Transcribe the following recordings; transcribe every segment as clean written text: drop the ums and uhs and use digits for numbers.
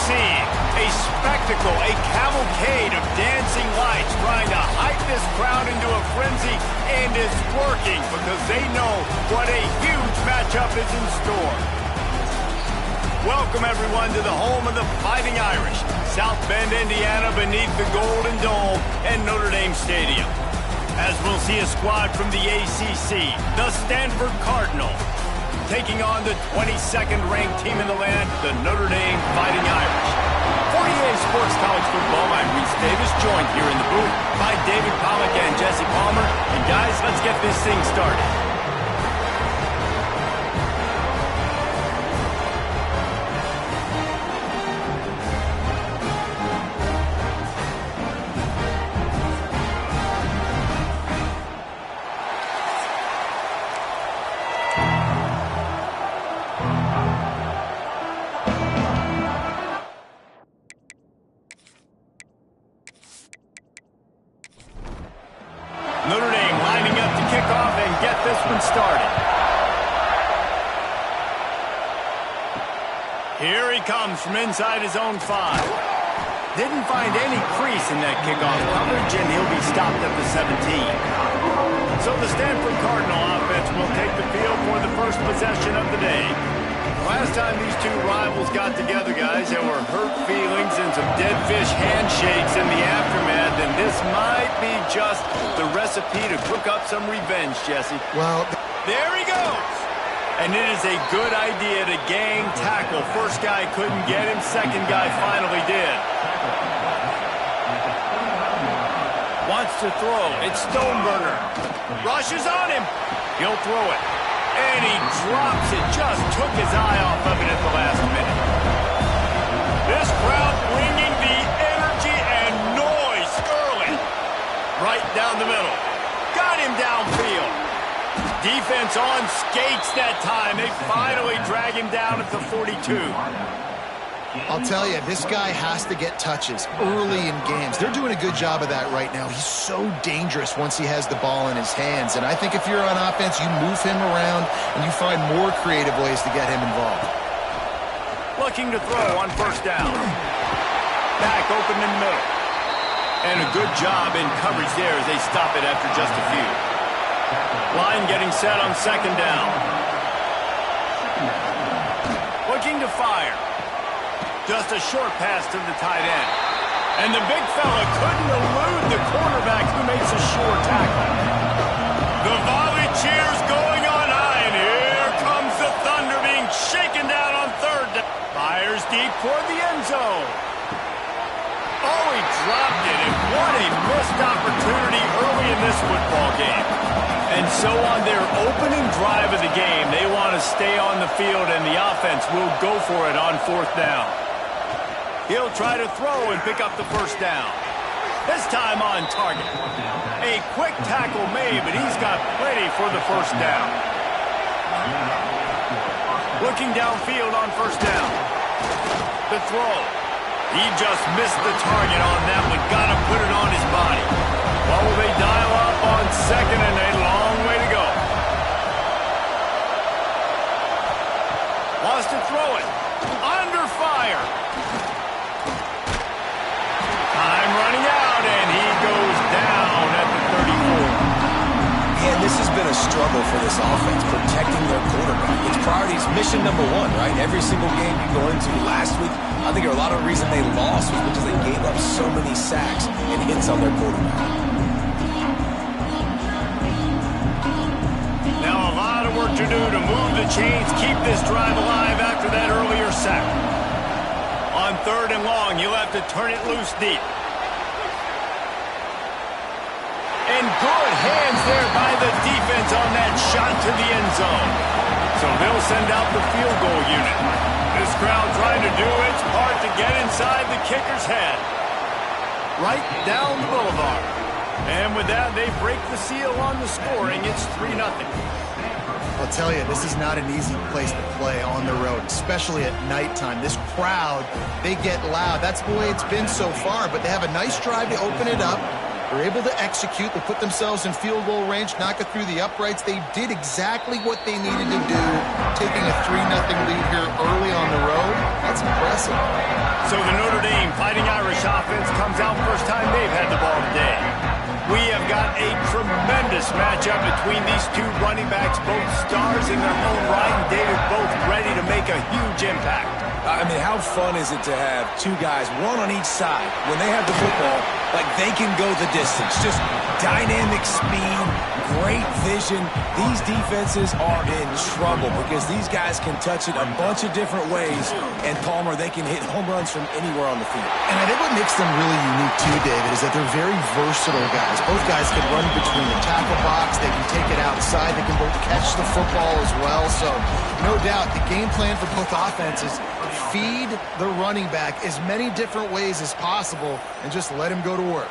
seeing? A spectacle, a cavalcade of dancing lights trying to hype this crowd into a frenzy, and it's working because they know what a huge matchup is in store. Welcome, everyone, to the home of the Fighting Irish, South Bend, Indiana, beneath the Golden Dome and Notre Dame Stadium. As we'll see a squad from the ACC, the Stanford Cardinal, taking on the 22nd ranked team in the land, the Notre Dame Fighting Irish. 48 Sports College Football, I'm Reese Davis, joined here in the booth by David Pollack and Jesse Palmer. And guys, let's get this thing started. Notre Dame lining up to kick off and get this one started. Here he comes from inside his own 5. Didn't find any crease in that kickoff coverage, and he'll be stopped at the 17. So the Stanford Cardinal offense will take the field for the first possession of the day. Last time these two rivals got together, guys, there were hurt feelings and some dead fish handshakes in the aftermath, and this might be just the recipe to cook up some revenge, Jesse. Well, there he goes! And it is a good idea to gang tackle. First guy couldn't get him, second guy finally did. Wants to throw, it's Stoneburner. Rushes on him, he'll throw it. And he drops it, just took his eye off of it at the last minute. This crowd bringing the energy and noise early. Right down the middle. Got him downfield. Defense on skates that time. They finally drag him down at the 42. I'll tell you, this guy has to get touches early in games. They're doing a good job of that right now. He's so dangerous once he has the ball in his hands. And I think if you're on offense, you move him around and you find more creative ways to get him involved. Looking to throw on first down. Back open in the middle. And a good job in coverage there as they stop it after just a few. Line getting set on second down. Looking to fire. Just a short pass to the tight end. And the big fella couldn't elude the quarterback who makes a sure tackle. The volley cheers going on high, and here comes the thunder being shaken down on third down. Fires deep toward the end zone. Oh, he dropped it, and what a missed opportunity early in this football game. And so on their opening drive of the game, they want to stay on the field, and the offense will go for it on fourth down. He'll try to throw and pick up the first down. This time on target. A quick tackle made, but he's got plenty for the first down. Looking downfield on first down. The throw. He just missed the target on that one. Got to put it on his body. Well, will they dial up on second, and a long way to go. Wants to throw it. Under fire. Time running out, and he goes down at the 34. And this has been a struggle for this offense, protecting their quarterback. It's priorities, mission number one, right? Every single game you go into last week, I think a lot of the reason they lost was because they gave up so many sacks and hits on their quarterback. Now a lot of work to do to move the chains, keep this drive alive after that earlier sack. On third and long, he'll have to turn it loose deep. And good hands there by the defense on that shot to the end zone. So they'll send out the field goal unit. This crowd trying to do its part to get inside the kicker's head. Right down the boulevard. And with that, they break the seal on the scoring. It's 3-0. I'll tell you, this is not an easy place to play on the road, especially at nighttime. This crowd, they get loud. That's the way it's been so far, but they have a nice drive to open it up. They're able to execute. They put themselves in field goal range, knock it through the uprights. They did exactly what they needed to do, taking a 3-0 lead here early on the road. That's impressive. So the Notre Dame Fighting Irish offense comes out first time they've had the ball today. We have got a tremendous matchup between these two running backs, both stars in their own right, and David both ready to make a huge impact. I mean, how fun is it to have two guys, one on each side, when they have the football, like they can go the distance. Just dynamic speed, great vision. These defenses are in trouble because these guys can touch it a bunch of different ways, and Palmer, they can hit home runs from anywhere on the field. And I think what makes them really unique too, David, is that they're very versatile guys. Both guys can run between the tackle box. They can take it outside. They can both catch the football as well. So no doubt the game plan for both offenses, feed the running back as many different ways as possible and just let him go to work.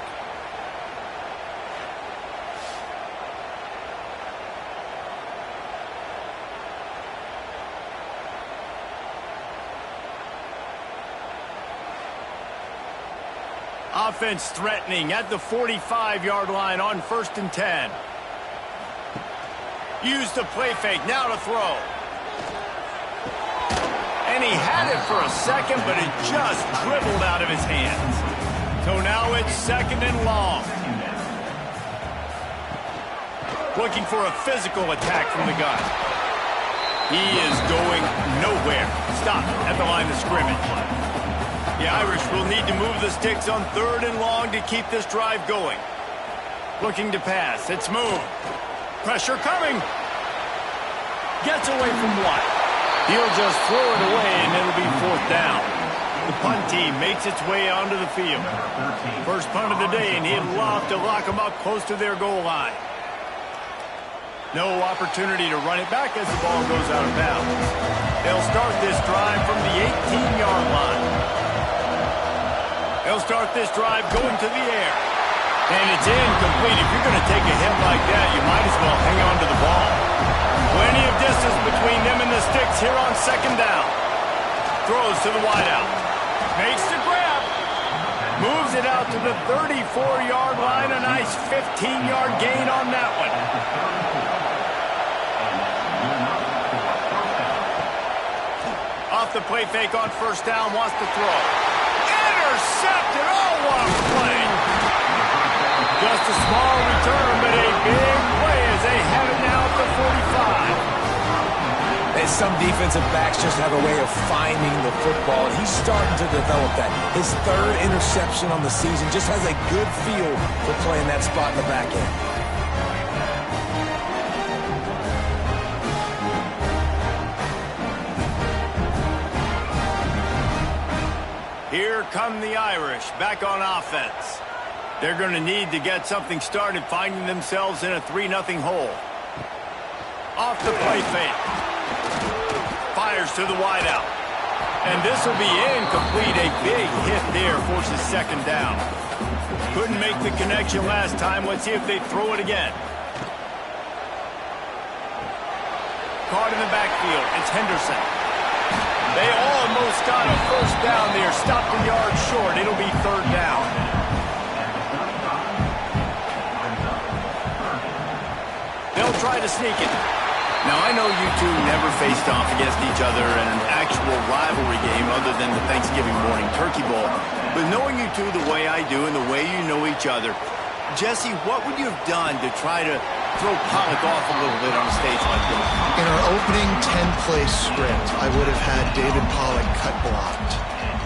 Offense threatening at the 45-yard line on 1st and 10. Use the play fake, now to throw. And he had it for a second, but it just dribbled out of his hands. So now it's 2nd and long. Looking for a physical attack from the gun. He is going nowhere. Stop at the line of scrimmage. The Irish will need to move the sticks on 3rd and long to keep this drive going. Looking to pass. It's moved. Pressure coming. Gets away from one. He'll just throw it away, and it'll be 4th down. The punt team makes its way onto the field. First punt of the day, and he'd love to lock them up close to their goal line. No opportunity to run it back as the ball goes out of bounds. They'll start this drive from the 18-yard line. They'll start this drive going to the air. And it's incomplete. If you're going to take a hit like that, you might as well hang on to the ball. Plenty of distance between them and the sticks here on 2nd down. Throws to the wideout. Makes the grab. Moves it out to the 34-yard line. A nice 15-yard gain on that one. Off the play fake on 1st down. Wants to throw. Intercepted. Oh, what a play. Just a small return, but a big play as they have it now at the 45. And some defensive backs just have a way of finding the football, and he's starting to develop that. His 3rd interception on the season, just has a good feel for playing that spot in the back end. Here come the Irish back on offense. They're going to need to get something started, finding themselves in a 3-0 hole. Off the play fake. Fires to the wideout. And this will be incomplete. A big hit there forces 2nd down. Couldn't make the connection last time. Let's see if they throw it again. Caught in the backfield. It's Henderson. They almost got a 1st down there. Stopped a yard short. It'll be 3rd down. They'll try to sneak it. Now, I know you two never faced off against each other in an actual rivalry game other than the Thanksgiving morning turkey bowl. But knowing you two the way I do and the way you know each other, Jesse, what would you have done to try to throw Pollock off a little bit on a stage like this? In our opening 10-play script, I would have had David Pollock cut blocked,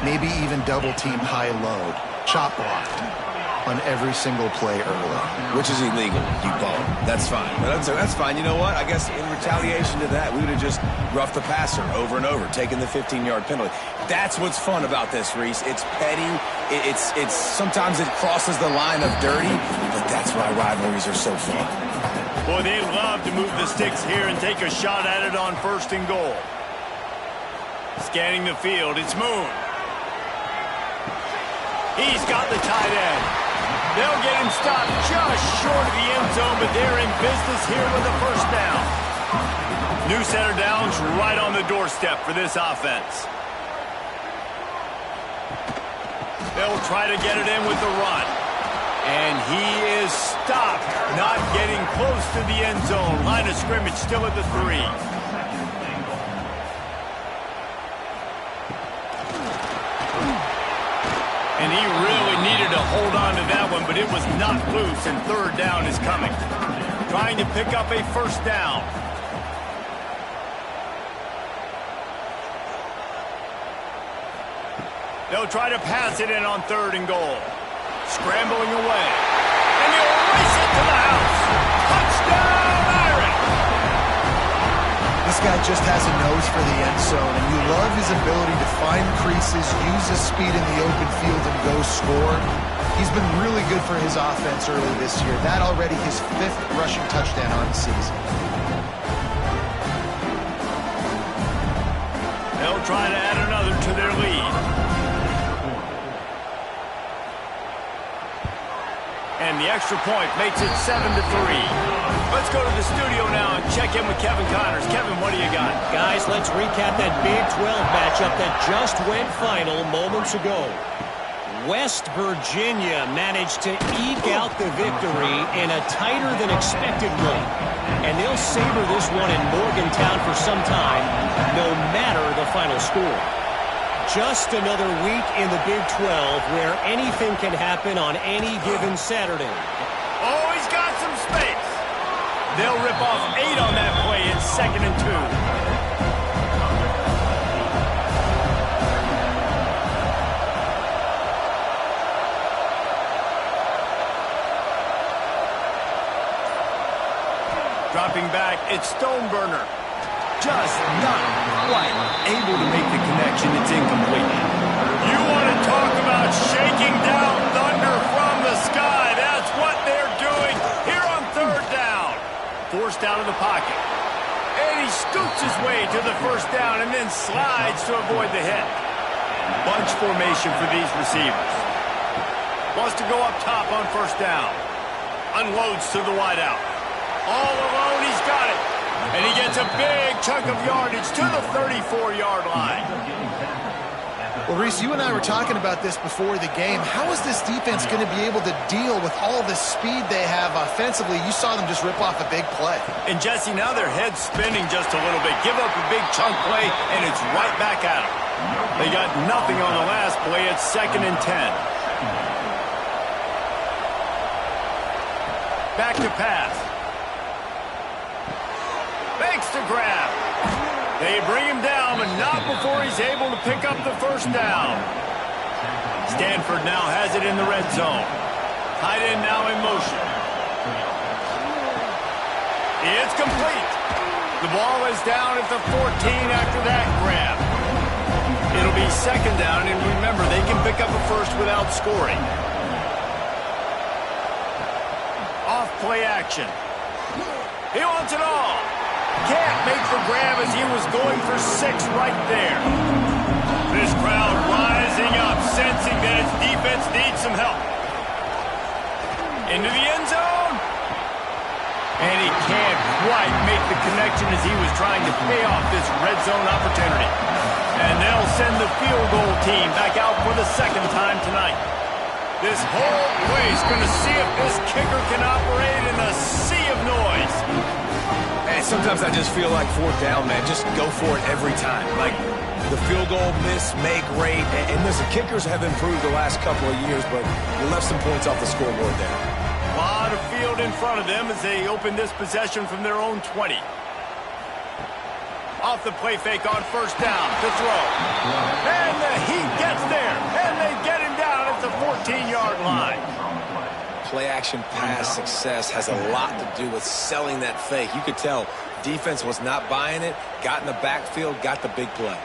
maybe even double-team high load, chop blocked on every single play early. Which is illegal, you bum. That's fine. But that's fine. You know what? I guess in retaliation to that, we would have just roughed the passer over and over, taking the 15-yard penalty. That's what's fun about this, Reese. It's petty. It's sometimes it crosses the line of dirty, but that's why rivalries are so fun. Boy, they'd love to move the sticks here and take a shot at it on 1st and goal. Scanning the field, it's Moon. He's got the tight end. They'll get him stopped just short of the end zone, but they're in business here with a 1st down. New center downs right on the doorstep for this offense. They'll try to get it in with the run. And he is stopped, not getting close to the end zone. Line of scrimmage still at the 3. And he really needed to hold on to that one, but it was not loose, and third down is coming. Trying to pick up a first down. They'll try to pass it in on 3rd and goal. Scrambling away. And they'll race it to the house. Touchdown, Irish! This guy just has a nose for the end zone, and you love his ability to find creases, use his speed in the open field, and go score. He's been really good for his offense early this year. That already his 5th rushing touchdown on the season. They'll try to add another to their lead. And the extra point makes it 7-3. Let's go to the studio now and check in with Kevin Connors. Kevin, what do you got? Guys, let's recap that Big 12 matchup that just went final moments ago. West Virginia managed to eke out the victory in a tighter-than-expected win. And they'll savor this one in Morgantown for some time, no matter the final score. Just another week in the Big 12 where anything can happen on any given Saturday. Oh, he's got some space. They'll rip off 8 on that play. It's 2nd and 2. Dropping back, it's Stoneburner. Just not quite able to make the connection. It's incomplete. You want to talk about shaking down thunder from the sky. That's what they're doing here on 3rd down. Forced out of the pocket. And he scoots his way to the first down and then slides to avoid the hit. Bunch formation for these receivers. Wants to go up top on first down. Unloads to the wideout. All alone, he's got it. And he gets a big chunk of yardage to the 34-yard line. Well, Reese, you and I were talking about this before the game. How is this defense going to be able to deal with all the speed they have offensively? You saw them just rip off a big play. And, Jesse, now their head's spinning just a little bit. Give up a big chunk play, and it's right back at them. They got nothing on the last play. It's 2nd and 10. Back to pass. Fakes to grab. They bring him down, but not before he's able to pick up the first down. Stanford now has it in the red zone. Tight end now in motion. It's complete. The ball is down at the 14 after that grab. It'll be 2nd down, and remember, they can pick up a first without scoring. Off play action. He wants it all. Can't make the grab as he was going for 6 right there. This crowd rising up, sensing that its defense needs some help. Into the end zone. And he can't quite make the connection as he was trying to pay off this red zone opportunity. And they'll send the field goal team back out for the 2nd time tonight. This whole place going to see if this kicker can operate in a sea of noise. And sometimes I just feel like 4th down, man. Just go for it every time. Like the field goal miss, make rate. And listen, kickers have improved the last couple of years, but you left some points off the scoreboard there. A lot of field in front of them as they open this possession from their own 20. Off the play fake on first down to throw. And the heat gets there. And they get him down at the 14-yard line. Play-action pass success has a lot to do with selling that fake. You could tell defense was not buying it, got in the backfield, got the big play.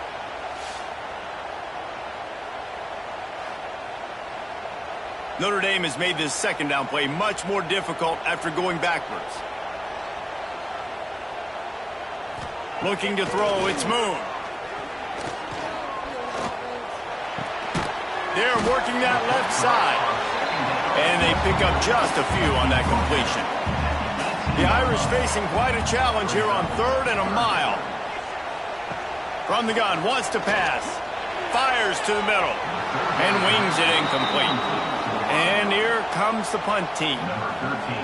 Notre Dame has made this 2nd down play much more difficult after going backwards. Looking to throw, it's Moon. They're working that left side. And they pick up just a few on that completion. The Irish facing quite a challenge here on 3rd and a mile. From the gun, wants to pass. Fires to the middle. And wings it incomplete. And here comes the punt team.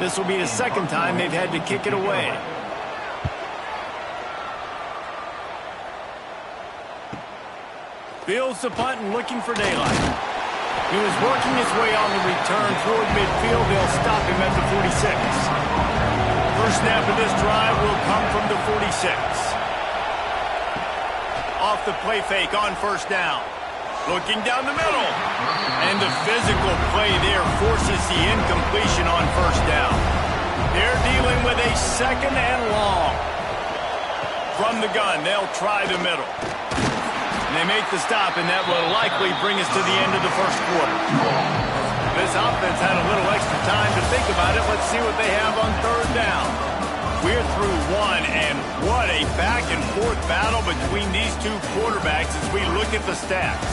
This will be the 2nd time they've had to kick it away. Fields the punt and looking for daylight. He was working his way on the return toward midfield. They'll stop him at the 46. First snap of this drive will come from the 46. Off the play fake on first down. Looking down the middle. And the physical play there forces the incompletion on first down. They're dealing with a second and long. From the gun, they'll try the middle. And they make the stop, and that will likely bring us to the end of the first quarter. This offense had a little extra time to think about it. Let's see what they have on third down. We're through one, and what a back-and-forth battle between these two quarterbacks as we look at the stats.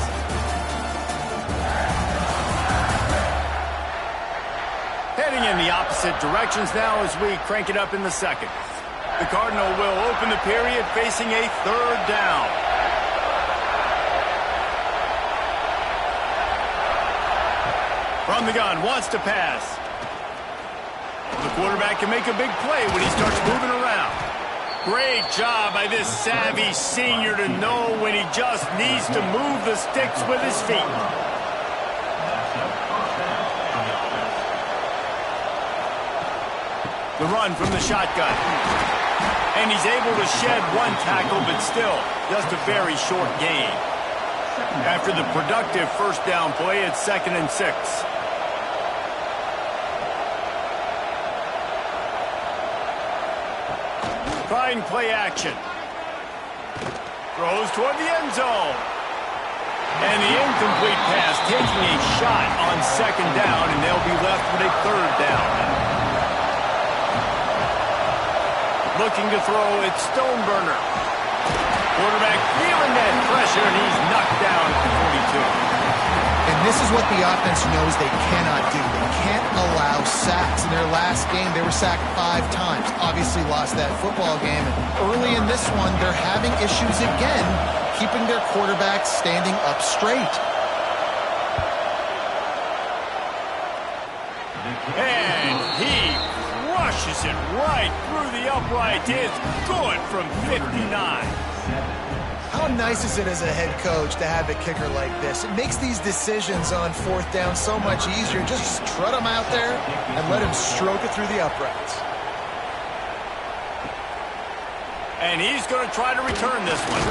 Heading in the opposite directions now as we crank it up in the second. The Cardinal will open the period facing a third down. From the gun, wants to pass. The quarterback can make a big play when he starts moving around. Great job by this savvy senior to know when he just needs to move the sticks with his feet. The run from the shotgun. And he's able to shed one tackle, but still just a very short gain. After the productive first down play, it's 2nd and 6. Trying play action. Throws toward the end zone. And the incomplete pass taking a shot on second down, and they'll be left with a third down. Looking to throw, it's Stoneburner. Quarterback feeling that pressure, and he's knocked down at the 42. And this is what the offense knows they cannot do. They can't allow sacks. In their last game, they were sacked 5 times. Obviously lost that football game. And early in this one, they're having issues again, keeping their quarterback standing up straight. And he rushes it right through the upright. It's good from 59. How nice is it as a head coach to have a kicker like this? It makes these decisions on fourth down so much easier. Just strut him out there and let him stroke it through the uprights. And he's going to try to return this one.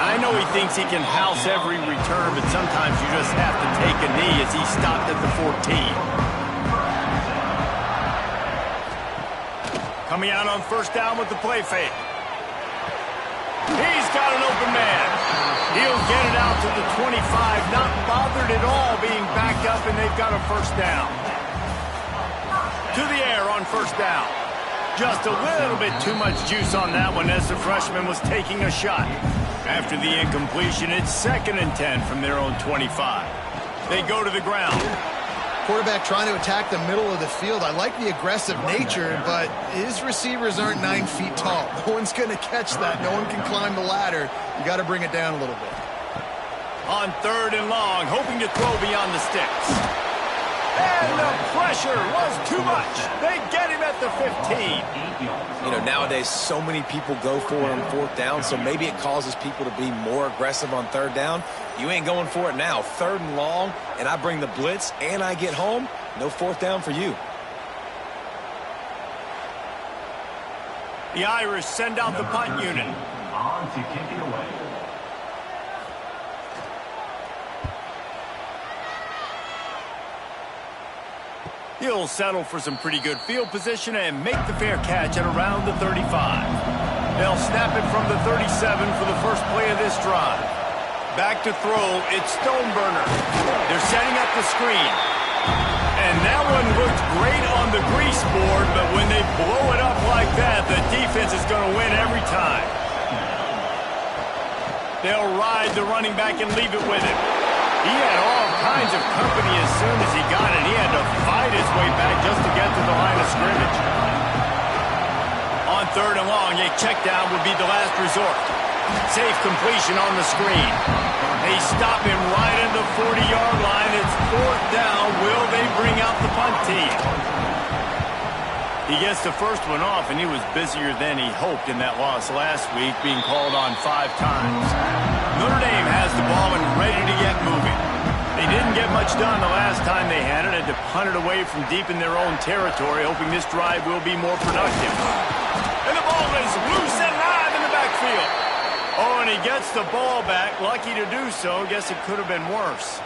I know he thinks he can house every return, but sometimes you just have to take a knee as he stopped at the 14. Coming out on first down with the play fake. He's got an open man. He'll get it out to the 25, not bothered at all being backed up, and they've got a first down. To the air on first down. Just a little bit too much juice on that one as the freshman was taking a shot. After the incompletion, it's 2nd and 10 from their own 25. They go to the ground. Quarterback trying to attack the middle of the field. I like the aggressive nature, but his receivers aren't 9 feet tall. No one's going to catch that. No one can climb the ladder. You got to bring it down a little bit. On third and long, hoping to throw beyond the sticks. And the pressure was too much. They get him at the 15. You know, nowadays so many people go for it on fourth down, so maybe it causes people to be more aggressive on third down. You ain't going for it now. Third and long, and I bring the blitz, and I get home. No fourth down for you. The Irish send out the punt unit. On to kick it away. He'll settle for some pretty good field position and make the fair catch at around the 35. They'll snap it from the 37 for the first play of this drive. Back to throw, it's Stoneburner. They're setting up the screen. And that one looked great on the grease board, but when they blow it up like that, the defense is going to win every time. They'll ride the running back and leave it with him. He had all kinds of company as soon as he got it. He had to fight his way back just to get to the line of scrimmage. On third and long, a check down would be the last resort. Safe completion on the screen. They stop him right at the 40-yard line. It's fourth down. Will they bring out the punt team? He gets the first one off, and he was busier than he hoped in that loss last week, being called on 5 times. Notre Dame has the ball and ready to get moving. They didn't get much done the last time they had it. Had to punt it away from deep in their own territory, hoping this drive will be more productive. And the ball is loose and live in the backfield. Oh, and he gets the ball back. Lucky to do so. Guess it could have been worse.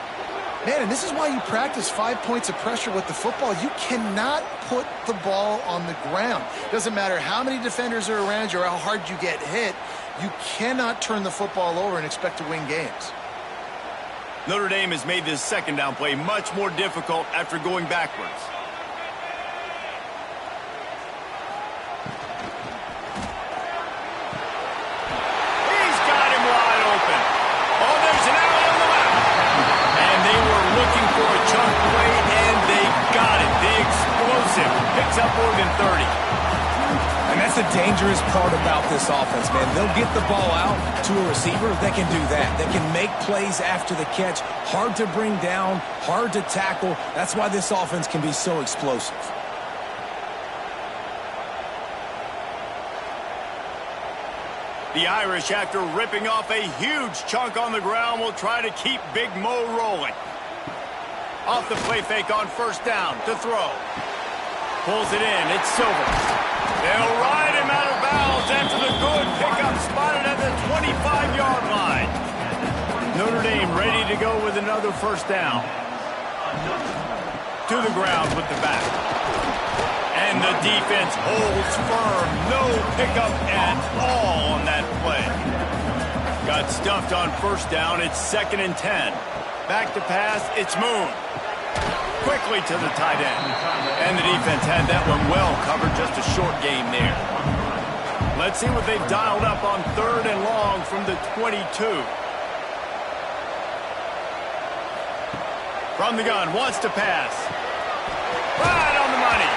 Man, and this is why you practice 5 points of pressure with the football. You cannot put the ball on the ground. Doesn't matter how many defenders are around you or how hard you get hit. You cannot turn the football over and expect to win games. Notre Dame has made this second down play much more difficult after going backwards. He's got him wide open. Oh, there's an alley on the left. And they were looking for a chunk play, and they got it. The explosive picks up more than 30. And that's the dangerous part about this offense, man. They'll get the ball out to a receiver. They can do that. They can make plays after the catch. Hard to bring down, hard to tackle. That's why this offense can be so explosive. The Irish, after ripping off a huge chunk on the ground, will try to keep Big Mo rolling. Off the play fake on first down to throw. Pulls it in. It's Silver. They'll ride him out of bounds after the good pickup spotted at the 25-yard line. Notre Dame ready to go with another first down. To the ground with the back. And the defense holds firm. No pickup at all on that play. Got stuffed on first down. It's 2nd and 10. Back to pass. It's Moon. Quickly to the tight end. And the defense had that one well covered. Just a short game there. Let's see what they've dialed up on 3rd and long from the 22. From the gun, wants to pass. Right on the money.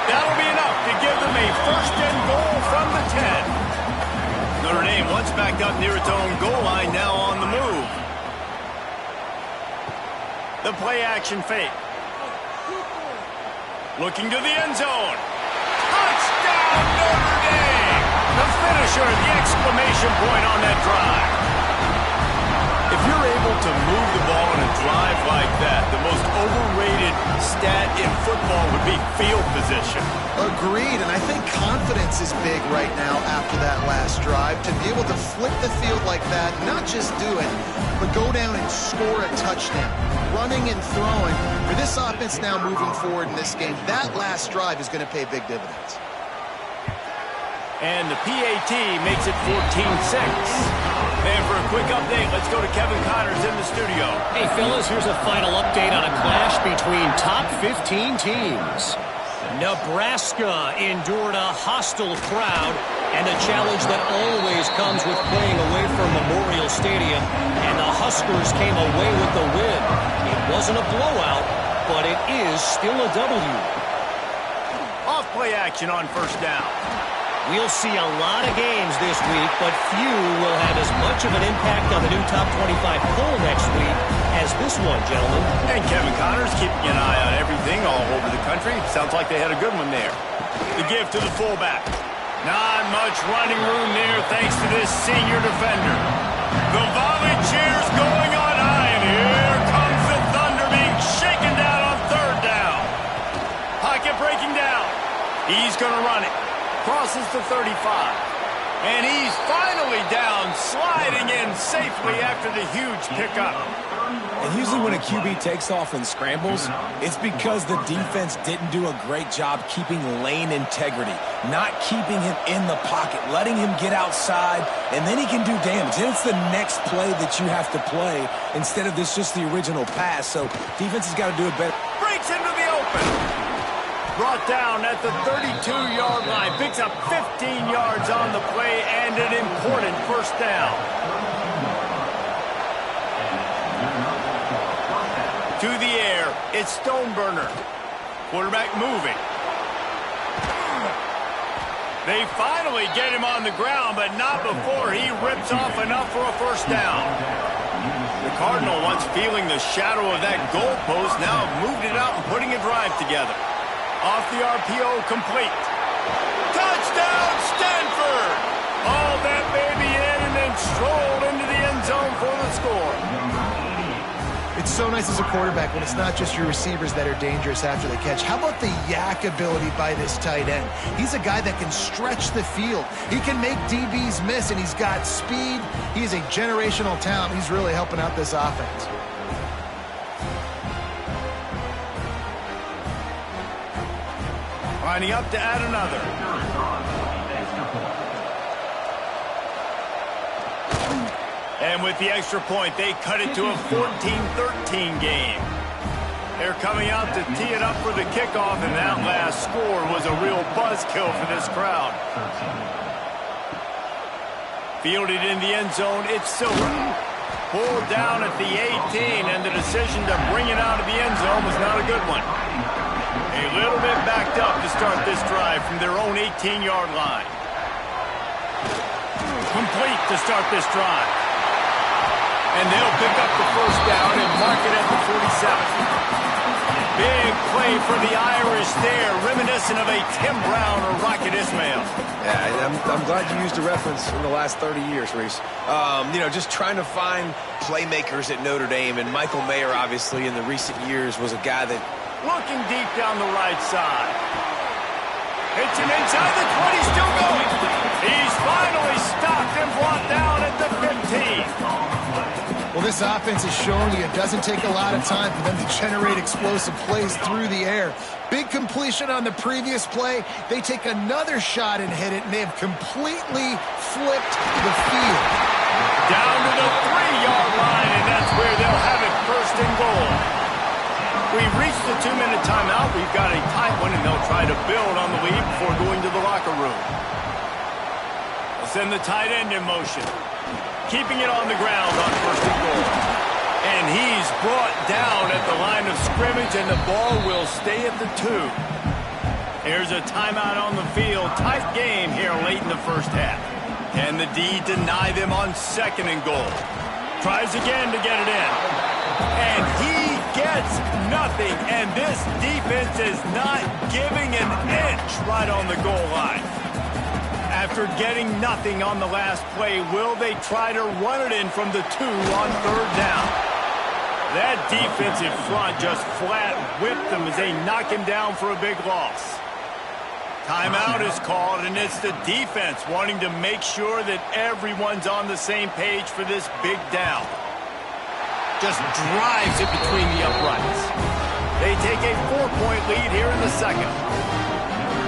That'll be enough to give them a 1st and goal from the 10. Notre Dame once backed up near its own goal line, now on the move. The play action fake. Looking to the end zone. Touchdown, Notre Dame! The finisher, the exclamation point on that drive. If you're able to move the ball in a drive like that, the most overrated stat in football would be field position. Agreed, and I think confidence is big right now after that last drive. To be able to flip the field like that, not just do it, but go down and score a touchdown. Running and throwing. For this offense now moving forward in this game, that last drive is going to pay big dividends. And the PAT makes it 14-6. And for a quick update, let's go to Kevin Connors in the studio. Hey, fellas, here's a final update on a clash between top 15 teams. Nebraska endured a hostile crowd and a challenge that always comes with playing away from Memorial Stadium, and the Huskers came away with the win. It wasn't a blowout, but it is still a W. Off play action on first down. We'll see a lot of games this week, but few will have as much of an impact on the new top 25 poll next week as this one, gentlemen. And Kevin Connors keeping an eye on everything all over the country. Sounds like they had a good one there. The give to the fullback. Not much running room there thanks to this senior defender. The volley cheers going on high, and here comes the Thunder being shaken down on 3rd down. Pocket breaking down. He's going to run it. Crosses the 35. And he's finally down, sliding in safely after the huge pickup. And usually when a QB takes off and scrambles, it's because the defense didn't do a great job keeping lane integrity, not keeping him in the pocket, letting him get outside, and then he can do damage. And it's the next play that you have to play instead of this just the original pass. So defense has got to do it better. Breaks into the open. Brought down at the 32-yard line. Picks up 15 yards on the play and an important first down. To the air, it's Stoneburner. Quarterback moving. They finally get him on the ground, but not before he rips off enough for a first down. The Cardinal, once feeling the shadow of that goalpost, now have moved it out and putting a drive together. Off the RPO, complete. Touchdown, Stanford! Hauled that baby in and then strolled into the end zone for the score. It's so nice as a quarterback when it's not just your receivers that are dangerous after the catch. How about the yak ability by this tight end? He's a guy that can stretch the field. He can make DBs miss, and he's got speed. He's a generational talent. He's really helping out this offense. Lining up to add another. And with the extra point, they cut it to a 14-13 game. They're coming out to tee it up for the kickoff, and that last score was a real buzzkill for this crowd. Fielded in the end zone, it's Silver. Pulled down at the 18, and the decision to bring it out of the end zone was not a good one. A little bit backed up to start this drive from their own 18-yard line. Complete to start this drive. And they'll pick up the first down and mark it at the 47. Big play for the Irish there, reminiscent of a Tim Brown or Rocket Ismail. Yeah, I'm glad you used a reference in the last 30 years, Reese. You know, just trying to find playmakers at Notre Dame, and Michael Mayer, obviously, in the recent years, was a guy that... Looking deep down the right side. Hits him inside the 20, still going. He's finally stopped and brought down at the 15. Well, this offense is showing you it doesn't take a lot of time for them to generate explosive plays through the air. Big completion on the previous play. They take another shot and hit it, and they have completely flipped the field. Down to the 3-yard line, and that's where they'll have it, first and goal. We've reached the 2-minute timeout. We've got a tight one, and they'll try to build on the lead before going to the locker room. They'll send the tight end in motion. Keeping it on the ground on first and goal. And he's brought down at the line of scrimmage, and the ball will stay at the 2. Here's a timeout on the field. Tight game here late in the first half. Can the D deny them on second and goal? Tries again to get it in. And he gets nothing, and this defense is not giving an inch right on the goal line. After getting nothing on the last play, will they try to run it in from the 2 on third down? That defensive front just flat whipped them as they knock him down for a big loss. Timeout is called, and it's the defense wanting to make sure that everyone's on the same page for this big down. Just drives it between the uprights. They take a 4-point lead here in the second.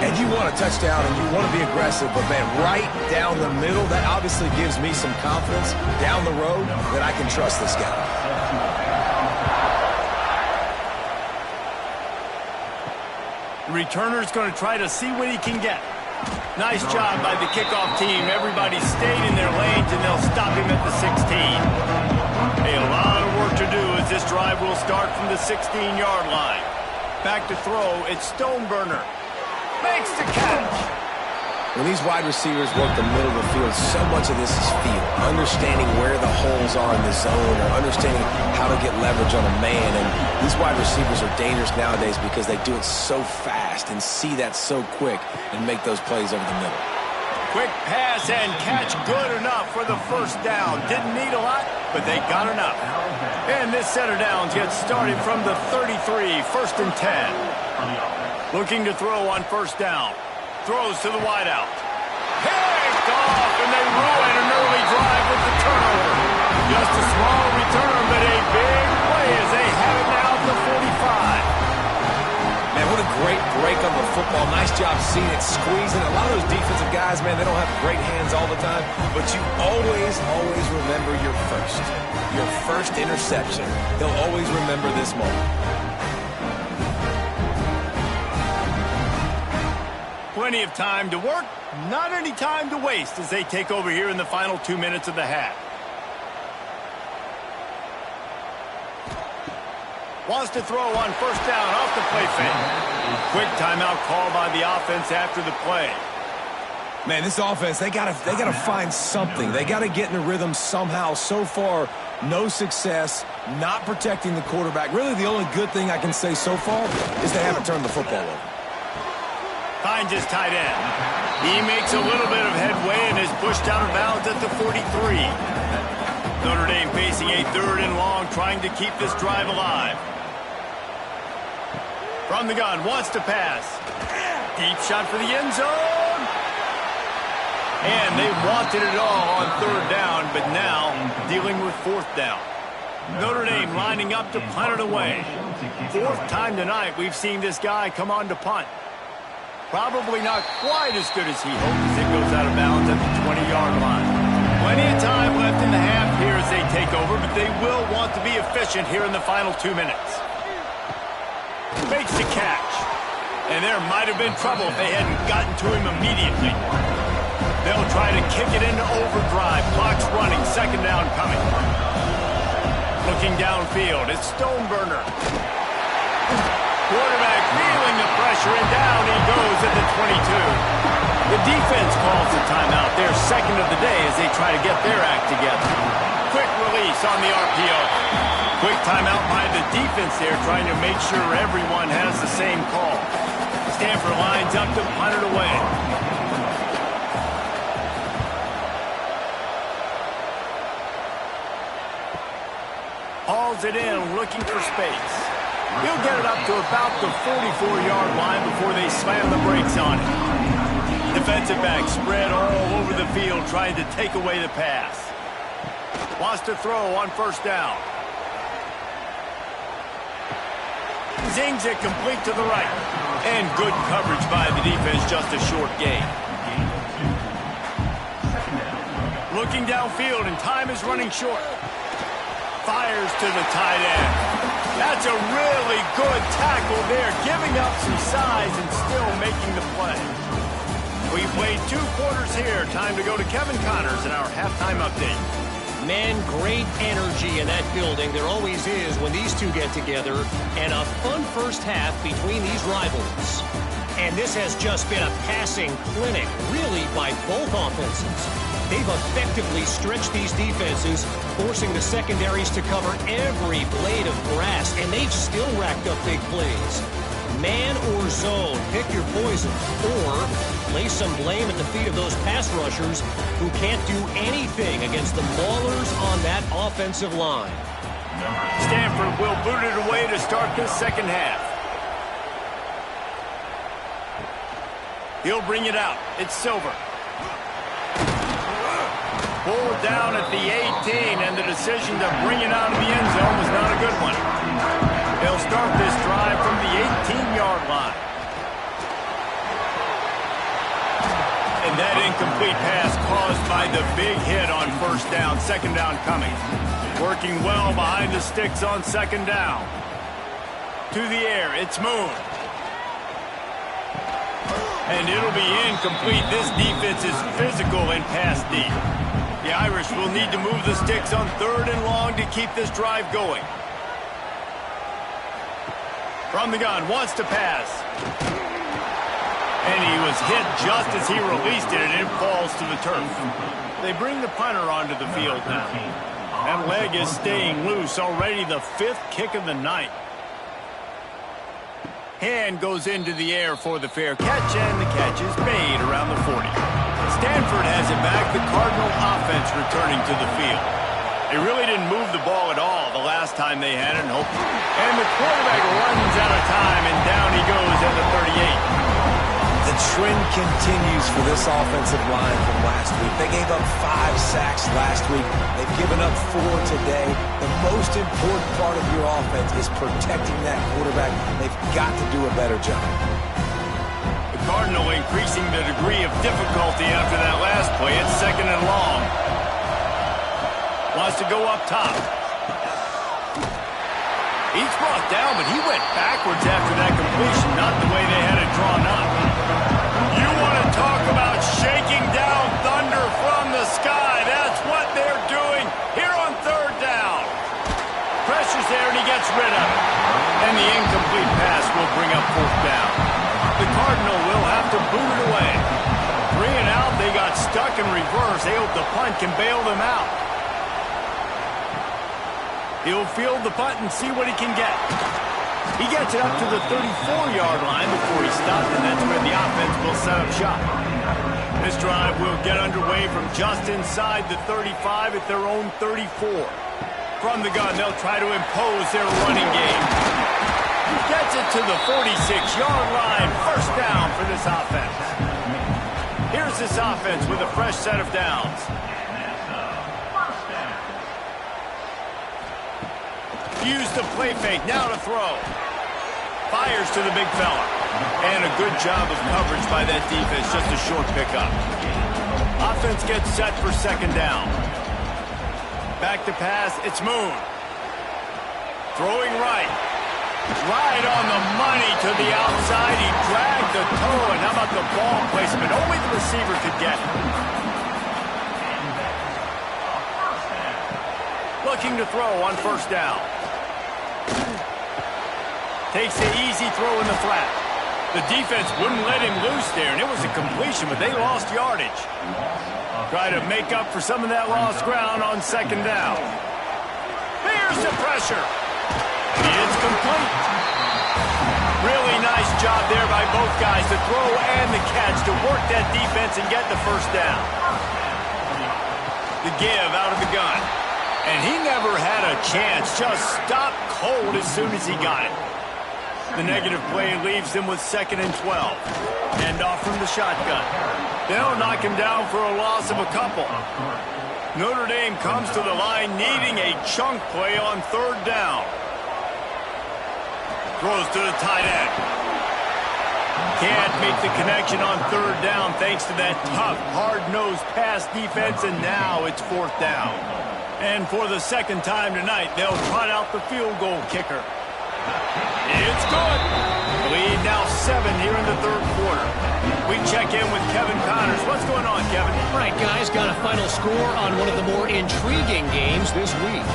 And you want a touchdown, and you want to be aggressive, but, man, right down the middle, that obviously gives me some confidence down the road that I can trust this guy. The returner's going to try to see what he can get. Nice job by the kickoff team. Everybody stayed in their lanes, and they'll stop him at the 16. A lot of work to do as this drive will start from the 16-yard line. Back to throw, it's Stoneburner. Makes the catch. When these wide receivers work the middle of the field, so much of this is feel. Understanding where the holes are in the zone, or understanding how to get leverage on a man. And these wide receivers are dangerous nowadays because they do it so fast and see that so quick and make those plays over the middle. Quick pass and catch, good enough for the first down. Didn't need a lot, but they got enough. And this set of downs gets started from the 33, first and 10. Looking to throw on first down. Throws to the wideout. Picked off, and they ruin an early drive with the turnover. Just a small return, but a big play as they have it now at the 45. Man, what a great break on the football. Nice job seeing it, squeezing. A lot of those defensive guys, man, they don't have great hands all the time, but you always remember your first interception. They'll always remember this moment. Plenty of time to work, not any time to waste as they take over here in the final 2 minutes of the half. Wants to throw on first down off the play fake. Quick timeout call by the offense after the play. Man, this offense, they gotta find something. They gotta get in a rhythm somehow. So far, no success, not protecting the quarterback. Really, the only good thing I can say so far is they haven't turned the football over. Finds his tight end. He makes a little bit of headway and is pushed out of bounds at the 43. Notre Dame facing a 3rd and long, trying to keep this drive alive. From the gun, wants to pass. Deep shot for the end zone. And they wanted it all on 3rd down, but now dealing with 4th down. Notre Dame lining up to punt it away. 4th time tonight we've seen this guy come on to punt. Probably not quite as good as he hoped as it goes out of bounds at the 20-yard line. Plenty of time left in the half here as they take over, but they will want to be efficient here in the final 2 minutes. Makes the catch. And there might have been trouble if they hadn't gotten to him immediately. They'll try to kick it into overdrive. Clock's running. 2nd down coming. Looking downfield. It's Stoneburner. Quarterback feeling the pressure, and down he goes at the 22. The defense calls the timeout. Their 2nd of the day as they try to get their act together. Quick release on the RPO. Quick timeout by the defense there, trying to make sure everyone has the same call. Stanford lines up to punt it away. Hauls it in, looking for space. He'll get it up to about the 44-yard line before they slam the brakes on it. Defensive back spread all over the field trying to take away the pass. Wants to throw on 1st down. Zings it complete to the right. And good coverage by the defense, just a short gain. Looking downfield, and time is running short. Fires to the tight end. That's a really good tackle there, giving up some size and still making the play. We played 2 quarters here. Time to go to Kevin Connors in our halftime update. Man, great energy in that building. There always is when these two get together. And a fun first half between these rivals. And this has just been a passing clinic, really, by both offenses. They've effectively stretched these defenses, forcing the secondaries to cover every blade of grass, and they've still racked up big plays. Man or zone, pick your poison, or lay some blame at the feet of those pass rushers who can't do anything against the maulers on that offensive line. Stanford will boot it away to start this 2nd half. He'll bring it out. It's Silver. Pulled down at the 18, and the decision to bring it out of the end zone was not a good one. They'll start this drive from the 18-yard line. And that incomplete pass caused by the big hit on 1st down. 2nd down coming. Working well behind the sticks on 2nd down. To the air, it's Moon. And it'll be incomplete. This defense is physical and pass deep. The Irish will need to move the sticks on 3rd and long to keep this drive going. From the gun, wants to pass. And he was hit just as he released it, and it falls to the turf. They bring the punter onto the field now. That leg is staying loose, already the 5th kick of the night. Hand goes into the air for the fair catch, and the catch is made around the 40. Stanford has it back, the Cardinal offense returning to the field. They really didn't move the ball at all the last time they had it. And the quarterback runs out of time, and down he goes at the 38. The trend continues for this offensive line from last week. They gave up 5 sacks last week. They've given up 4 today. The most important part of your offense is protecting that quarterback. They've got to do a better job. The Cardinal increasing the degree of difficulty after that last play. It's 2nd and long. Wants to go up top. He's brought down, but he went backwards after that completion, not the way they had it drawn up. You want to talk about shaking down thunder from the sky. That's what they're doing here on 3rd down. Pressure's there, and he gets rid of it. And the incomplete pass will bring up 4th down. The Cardinal will have to boot it away. 3 and out, they got stuck in reverse. They hope the punt can bail them out. He'll field the punt and see what he can get. He gets it up to the 34-yard line before he stopped, and that's where the offense will set up shop. This drive will get underway from just inside the 35 at their own 34. From the gun, they'll try to impose their running game. Gets it to the 46-yard line. First down for this offense. Here's this offense with a fresh set of downs. Use the play fake. Now to throw. Fires to the big fella. And a good job of coverage by that defense. Just a short pickup. Offense gets set for second down. Back to pass. It's Moon. Throwing right. Right on the money to the outside. He dragged the toe. And how about the ball placement? Only the receiver could get it. Looking to throw on first down. Takes the easy throw in the flat. The defense wouldn't let him loose there, and it was a completion, but they lost yardage. Try to make up for some of that lost ground on second down. Here's the pressure. It's complete. Really nice job there by both guys, the throw and the catch, to work that defense and get the first down. The give out of the gun. And he never had a chance, just stopped cold as soon as he got it. The negative play leaves them with 2nd and 12. Hand off from the shotgun. They'll knock him down for a loss of a couple. Notre Dame comes to the line needing a chunk play on third down. Throws to the tight end. Can't make the connection on third down thanks to that tough, hard-nosed pass defense, and now it's fourth down. And for the second time tonight, they'll trot out the field goal kicker. It's good. Lead now 7 here in the third quarter. We check in with Kevin Connors. What's going on, Kevin? All right, guys, got a final score on one of the more intriguing games this week.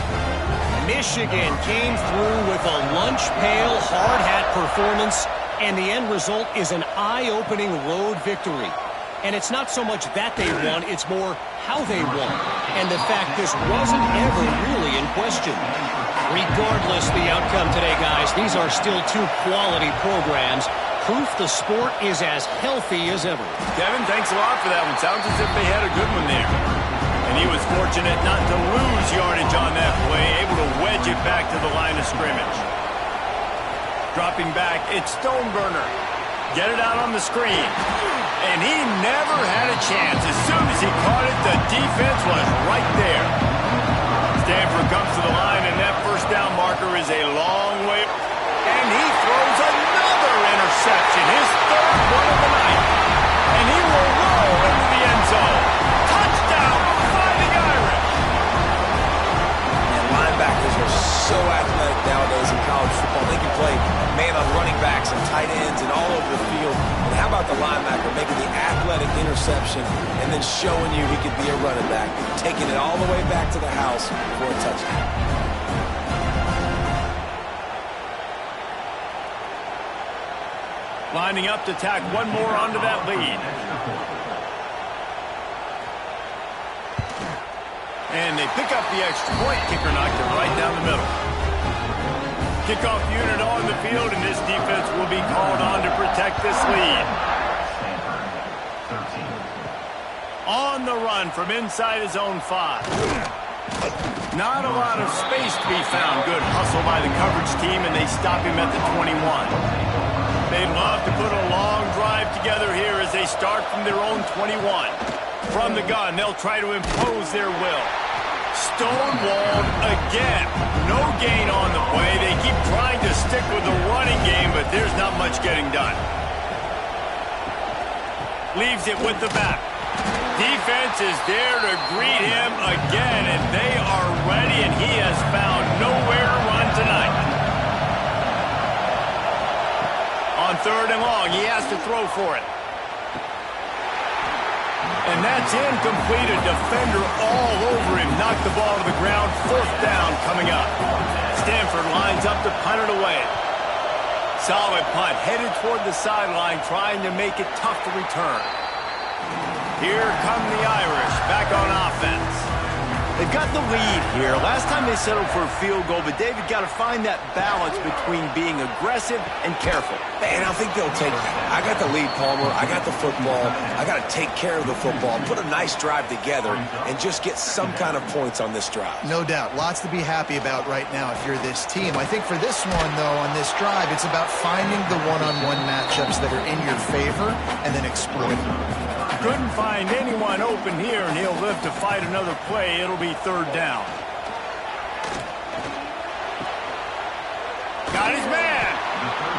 Michigan came through with a lunch pail, hard hat performance, and the end result is an eye-opening road victory. And it's not so much that they won, it's more how they won. And the fact this wasn't ever really in question. Regardless the outcome today, guys, these are still two quality programs. Proof the sport is as healthy as ever. Kevin, thanks a lot for that one. Sounds as if they had a good one there. And he was fortunate not to lose yardage on that play, able to wedge it back to the line of scrimmage. Dropping back, it's Stoneburner. Get it out on the screen. And he never had a chance. As soon as he caught it, the defense was right there. Stanford comes to the line, and that first down marker is a long way. And he throws another interception, his third one of the night. And he will roll into the end zone. Touchdown, Fighting Irish. And linebackers are so athletic nowadays in college football. They can play man on running backs and tight ends and all over the field. And how about the linebacker making the athletic interception and then showing you he could be a running back, taking it all the way back to the house for a touchdown. Lining up to tack one more onto that lead. And they pick up the extra point. Kicker knocked it right down the middle. Kickoff unit on the field, and this defense will be called on to protect this lead. On the run from inside his own 5. Not a lot of space to be found. Good hustle by the coverage team, and they stop him at the 21. They'd love to put a long drive together here as they start from their own 21. From the gun, they'll try to impose their will. Stonewalled again. No gain on the play. They keep trying to stick with the running game, but there's not much getting done. Leaves it with the back. Defense is there to greet him again, and they are ready, and he has found nowhere to run tonight. On third and long, he has to throw for it. And that's incomplete. A defender all over him. Knocked the ball to the ground. Fourth down coming up. Stanford lines up to punt it away. Solid punt. Headed toward the sideline, trying to make it tough to return. Here come the Irish back on offense. They've got the lead here. Last time they settled for a field goal, but David got to find that balance between being aggressive and careful. And I think they'll take that. I got the lead, Palmer. I got the football. I got to take care of the football, put a nice drive together, and just get some kind of points on this drive. No doubt. Lots to be happy about right now if you're this team. I think for this one, though, on this drive, it's about finding the one-on-one matchups that are in your favor and then exploiting them. Couldn't find anyone open here, and he'll live to fight another play. It'll be third down. Got his man.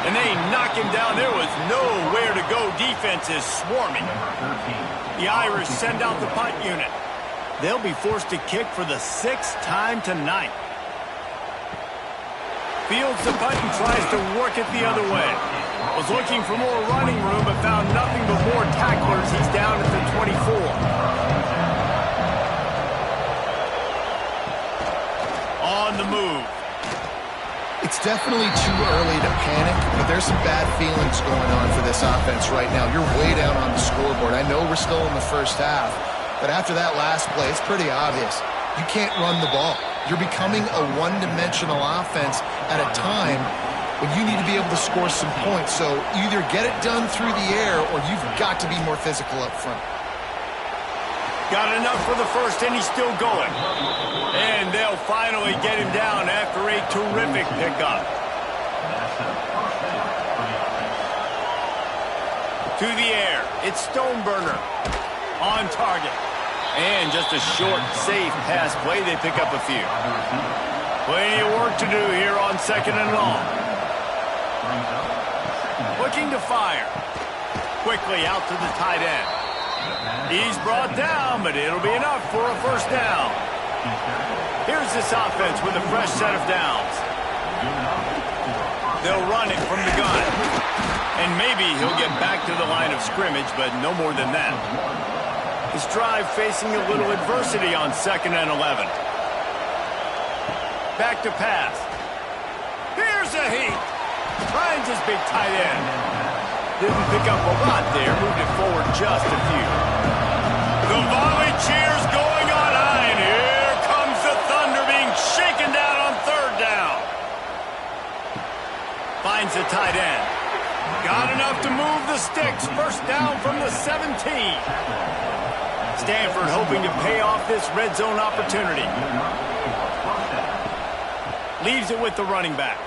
And they knock him down. There was nowhere to go. Defense is swarming. The Irish send out the punt unit. They'll be forced to kick for the 6th time tonight. Fields the punt and tries to work it the other way. Was looking for more running room, but found nothing but more tacklers. He's down at the 24. On the move. It's definitely too early to panic, but there's some bad feelings going on for this offense right now. You're way down on the scoreboard. I know we're still in the first half, but after that last play, it's pretty obvious. You can't run the ball. You're becoming a one-dimensional offense at a time when you need to be able to score some points. So either get it done through the air or you've got to be more physical up front. Got enough for the first, and he's still going. And they'll finally get him down after a terrific pickup. To the air. It's Stoneburner on target. And just a short, safe pass play. They pick up a few. Plenty of work to do here on 2nd and long. Looking to fire. Quickly out to the tight end. He's brought down, but it'll be enough for a first down. Here's this offense with a fresh set of downs. They'll run it from the gun. And maybe he'll get back to the line of scrimmage, but no more than that. His drive facing a little adversity on 2nd and 11. Back to pass. Here's a heat. Finds his big tight end. Didn't pick up a lot there. Moved it forward just a few. The volley cheers going on high, and here comes the Thunder being shaken down on 3rd down. Finds the tight end. Got enough to move the sticks. First down from the 17. Stanford hoping to pay off this red zone opportunity. Leaves it with the running back.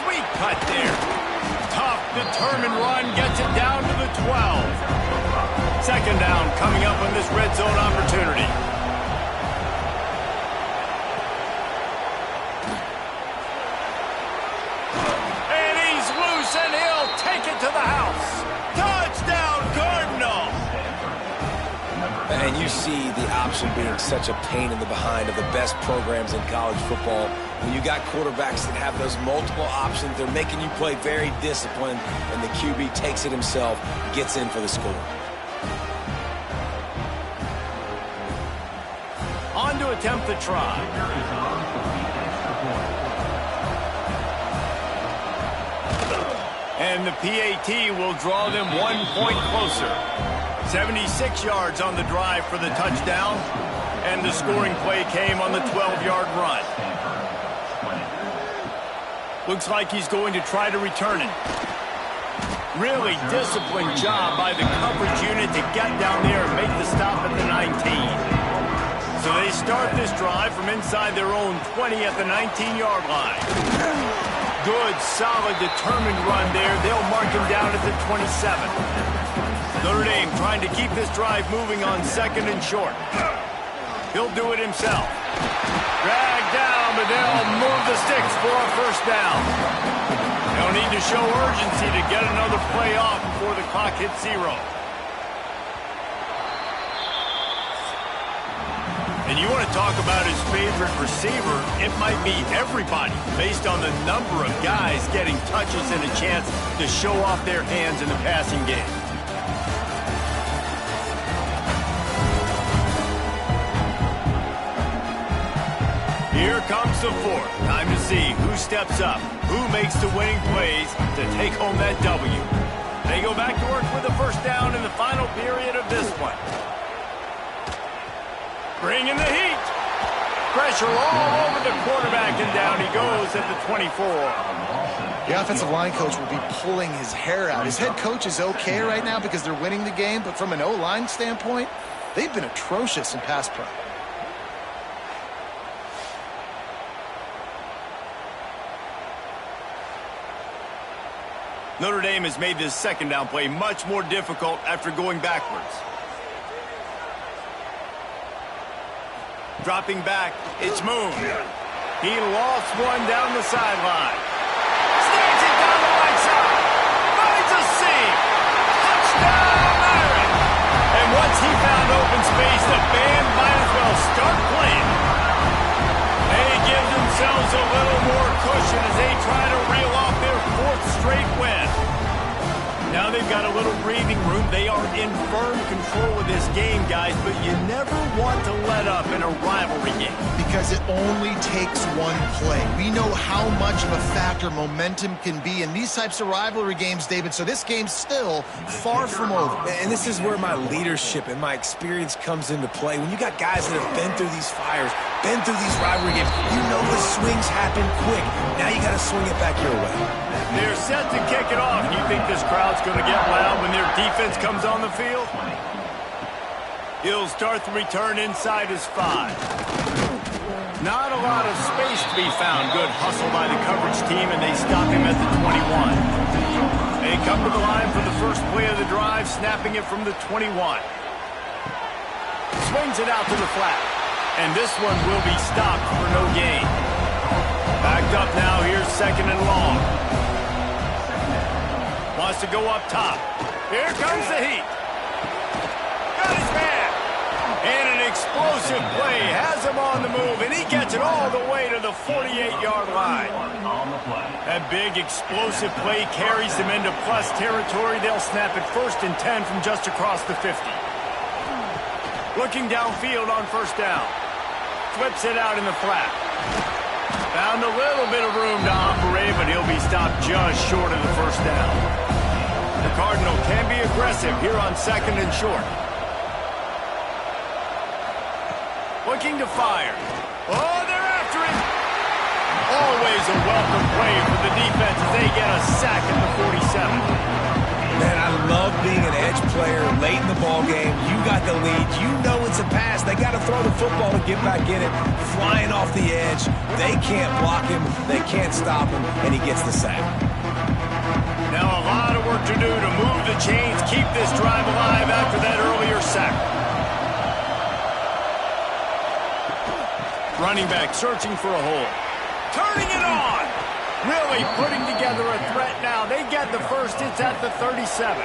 Sweet cut there. Tough, determined run, gets it down to the 12. 2nd down coming up on this red zone opportunity. And he's loose, and he'll take it to the house. Touchdown, Cardinals! And you see the option being such a pain in the behind of the best programs in college football. When you got quarterbacks that have those multiple options, they're making you play very disciplined, and the QB takes it himself, gets in for the score. On to attempt the try. And the PAT will draw them 1 point closer. 76 yards on the drive for the touchdown, and the scoring play came on the 12-yard run. Looks like he's going to try to return it. Really disciplined job by the coverage unit to get down there and make the stop at the 19. So they start this drive from inside their own 20 at the 19-yard line. Good, solid, determined run there. They'll mark him down at the 27. Notre Dame trying to keep this drive moving on 2nd and short. He'll do it himself. Dragged down, but they'll move the sticks for a first down. They'll need to show urgency to get another play off before the clock hits 0. And you want to talk about his favorite receiver, it might be everybody, based on the number of guys getting touches and a chance to show off their hands in the passing game. Here comes the 4th. Time to see who steps up, who makes the winning plays to take home that W. They go back to work with a first down in the final period of this one. Bringing the heat. Pressure all over the quarterback, and down he goes at the 24. The offensive line coach will be pulling his hair out. His head coach is okay right now because they're winning the game, but from an O-line standpoint, they've been atrocious in pass pro. Notre Dame has made this second down play much more difficult after going backwards. Dropping back, it's Moon. He lost one down the sideline. Snags it down the right side. Finds a seam. Touchdown, Iron. And once he found open space, the band might as well start playing. They give themselves a little more cushion as they try to reel off their fourth straight win. Now they've got a little breathing room. They are in firm control of this game, guys, but you never want to let up in a rivalry game. Because it only takes one play. We know how much of a factor momentum can be in these types of rivalry games, David, so this game's still far from over. And this is where my leadership and my experience comes into play. When you got guys that have been through these fires, been through these rivalry games, you know the swings happen quick. Now you got to swing it back your way. They're set to kick it off. You think this crowd's going to get loud when their defense comes on the field? He'll start the return inside his 5. Not a lot of space to be found. Good hustle by the coverage team, and they stop him at the 21. They come to the line for the first play of the drive, snapping it from the 21. Swings it out to the flat. And this one will be stopped for no gain. Backed up now, here's second and long. Wants to go up top. Here comes the heat. Got his man. And an explosive play has him on the move, and he gets it all the way to the 48-yard line. That big explosive play carries them into plus territory. They'll snap it 1st and 10 from just across the 50. Looking downfield on first down. Flips it out in the flat. Found a little bit of room to operate, but he'll be stopped just short of the first down. The Cardinal can be aggressive here on 2nd and short. Looking to fire. Oh, they're after him. Always a welcome play for the defense as they get a sack at the 47. Man, I love being an edge player late in the ball game. You got the lead. You know it's a pass. They got to throw the football to get back in it. Flying off the edge. They can't block him. They can't stop him. And he gets the sack. Now a lot of work to do to move the chains, keep this drive alive after that earlier sack. Running back searching for a hole. Turning it on. Really putting together a threat now. They get the first. It's at the 37.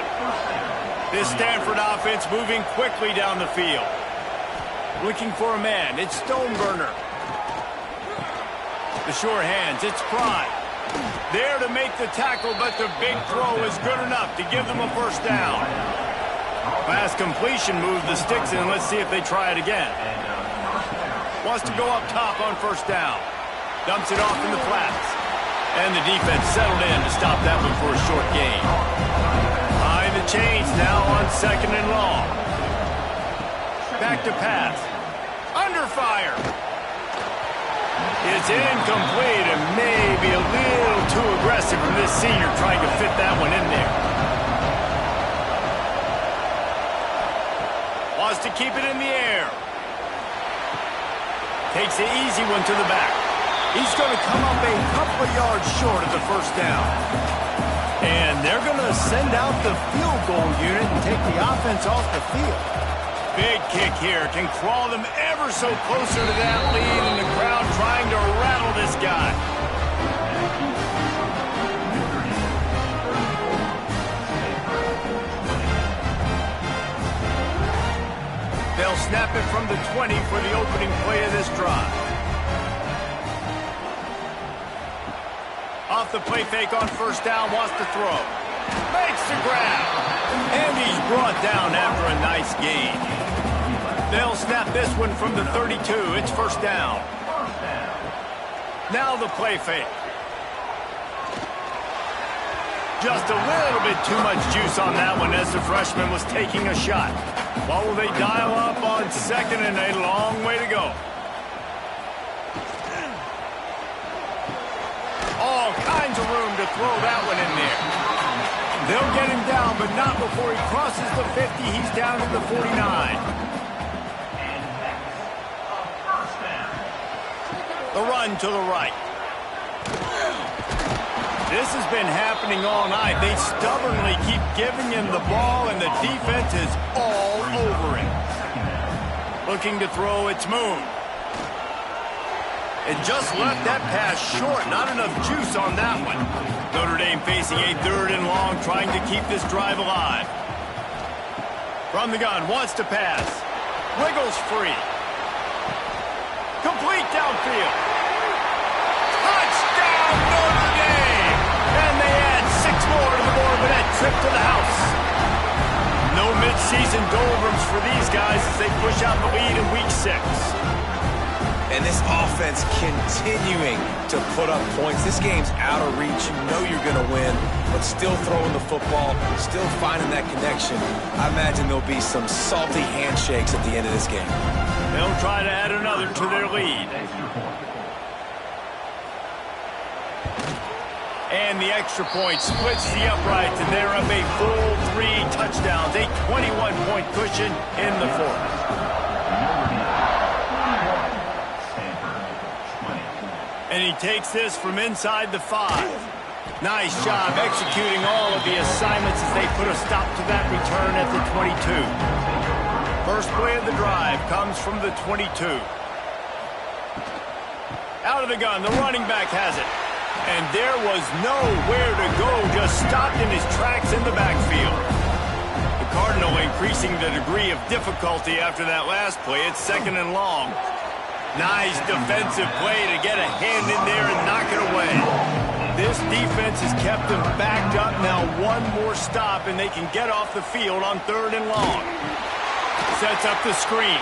This Stanford offense moving quickly down the field. Looking for a man. It's Stoneburner. The sure hands. It's Pride. There to make the tackle, but the big throw is good enough to give them a first down. Pass completion moves the sticks in. Let's see if they try it again. Wants to go up top on first down. Dumps it off in the flats. And the defense settled in to stop that one for a short gain. Behind the chains now on 2nd and long. Back to pass. Under fire. It's incomplete and maybe a little too aggressive from this senior trying to fit that one in there. Wants to keep it in the air. Takes the easy one to the back. He's going to come up a couple of yards short of the first down. And they're going to send out the field goal unit and take the offense off the field. Big kick here. Can crawl them ever so closer to that lead, and the crowd trying to rattle this guy. They'll snap it from the 20 for the opening play of this drive. Off the play fake on first down, wants to throw. Makes the grab. And he's brought down after a nice gain. They'll snap this one from the 32. It's first down. Now the play fake. Just a little bit too much juice on that one as the freshman was taking a shot. What will they dial up on second and a long way to go? All kinds of room to throw that one in there. They'll get him down, but not before he crosses the 50. He's down to the 49. The run to the right. This has been happening all night. They stubbornly keep giving him the ball, and the defense is all over him. Looking to throw, it's Moon. And just left that pass short. Not enough juice on that one. Notre Dame facing a 3rd and long, trying to keep this drive alive. From the gun, wants to pass. Wiggles free. Complete downfield. Touchdown, Notre Dame! And they add 6 more to the board with that trip to the house. No midseason doldrums for these guys as they push out the lead in week 6. And this offense continuing to put up points. This game's out of reach. You know you're going to win, but still throwing the football, still finding that connection. I imagine there'll be some salty handshakes at the end of this game. They'll try to add another to their lead. And the extra point splits the uprights, and they're up a full 3 touchdowns, a 21-point cushion in the 4th. And he takes this from inside the 5. Nice job executing all of the assignments as they put a stop to that return at the 22. First play of the drive comes from the 22. Out of the gun, the running back has it. And there was nowhere to go, just stopped in his tracks in the backfield. The Cardinal increasing the degree of difficulty after that last play. It's 2nd and long. Nice defensive play to get a hand in there and knock it away. This defense has kept them backed up. Now one more stop, and they can get off the field on 3rd and long. Sets up the screen.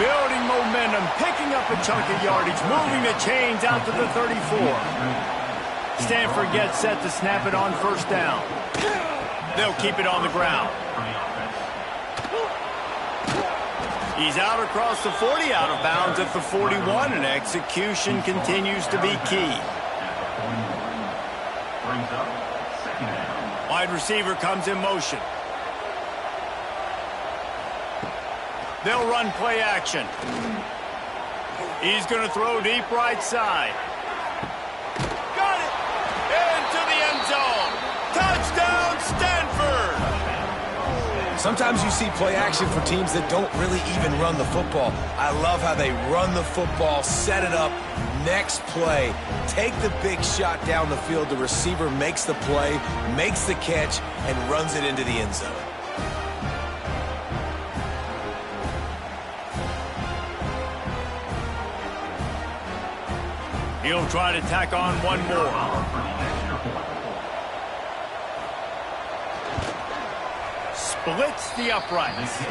Building momentum, picking up a chunk of yardage, moving the chains out to the 34. Stanford gets set to snap it on 1st down. They'll keep it on the ground. He's out across the 40, out of bounds at the 41, and execution continues to be key. Wide receiver comes in motion. They'll run play action. He's going to throw deep right side. Got it! Into the end zone. Touchdown, Stanford! Sometimes you see play action for teams that don't really even run the football. I love how they run the football, set it up, next play, take the big shot down the field. The receiver makes the play, makes the catch, and runs it into the end zone. He'll try to tack on one more. Splits the uprights.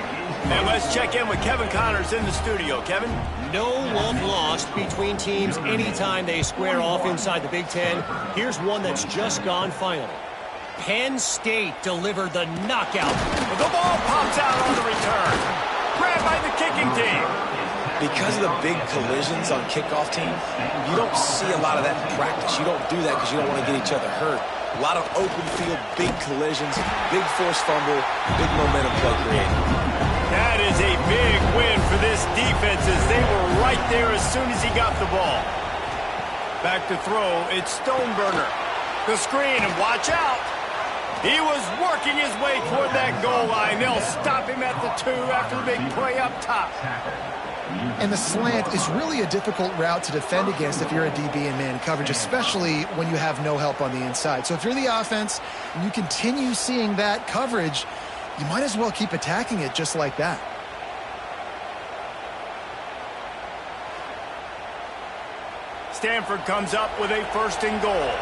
And let's check in with Kevin Connors in the studio. Kevin? No love lost between teams anytime they square off inside the Big Ten. Here's one that's just gone final. Penn State delivered the knockout. The ball pops out on the return. Grabbed by the kicking team. Because of the big collisions on kickoff teams, you don't see a lot of that in practice. You don't do that because you don't want to get each other hurt. A lot of open field, big collisions, big forced fumble, big momentum play created. That is a big win for this defense as they were right there as soon as he got the ball. Back to throw, it's Stoneburner. The screen, and watch out. He was working his way toward that goal line. They'll stop him at the 2 after the big play up top. And the slant is really a difficult route to defend against if you're a DB in man coverage, especially when you have no help on the inside. So if you're the offense and you continue seeing that coverage, you might as well keep attacking it just like that. Stanford comes up with a 1st and goal.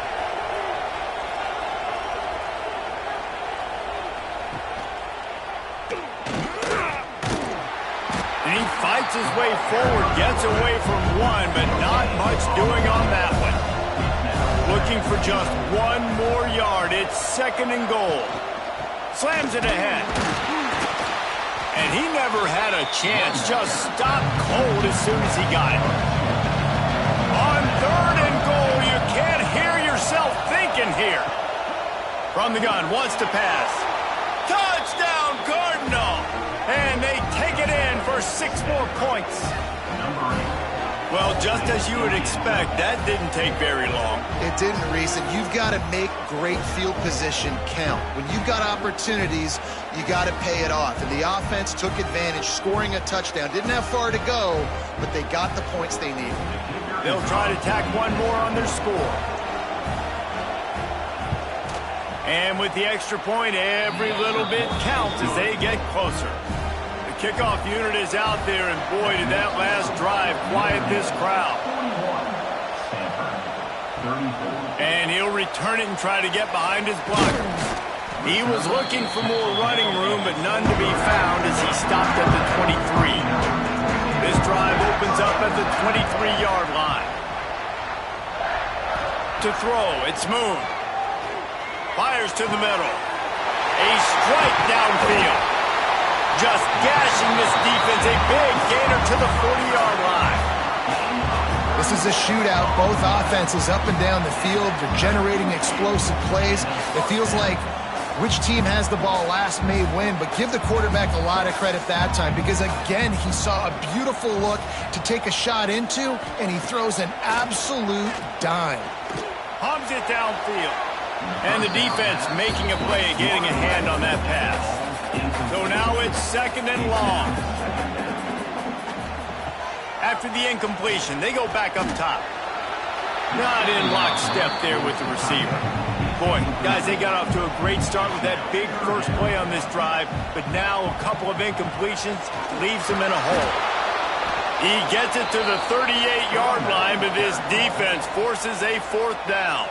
And he fights his way forward, gets away from one, but not much doing on that one. looking for just one more yard. It's 2nd and goal. Slams it ahead. And he never had a chance. Just stopped cold as soon as he got it. On 3rd and goal, you can't hear yourself thinking here. From the gun, wants to pass. Touchdown, Cardinal! And they take it in for 6 more points. Well, just as you would expect, that didn't take very long. It didn't, Reese, and you've got to make great field position count. When you've got opportunities, you got to pay it off. And the offense took advantage, scoring a touchdown. Didn't have far to go, but they got the points they needed. They'll try to tack one more on their score. And with the extra point, every little bit counts as they get closer. The kickoff unit is out there, and boy, did that last drive quiet this crowd. And he'll return it and try to get behind his blockers. He was looking for more running room, but none to be found as he stopped at the 23. This drive opens up at the 23-yard line. To throw, it's Moon. Fires to the middle. A strike downfield. Just gashing this defense. A big gainer to the 40-yard line. This is a shootout. Both offenses up and down the field. They're generating explosive plays. It feels like which team has the ball last may win, but give the quarterback a lot of credit that time because, again, he saw a beautiful look to take a shot into, and he throws an absolute dime. Hums it downfield. And the defense making a play, getting a hand on that pass. So now it's 2nd and long. After the incompletion, they go back up top. Not in lockstep there with the receiver. Boy, guys, they got off to a great start with that big first play on this drive, but now a couple of incompletions leaves them in a hole. He gets it to the 38-yard line, but this defense forces a 4th down.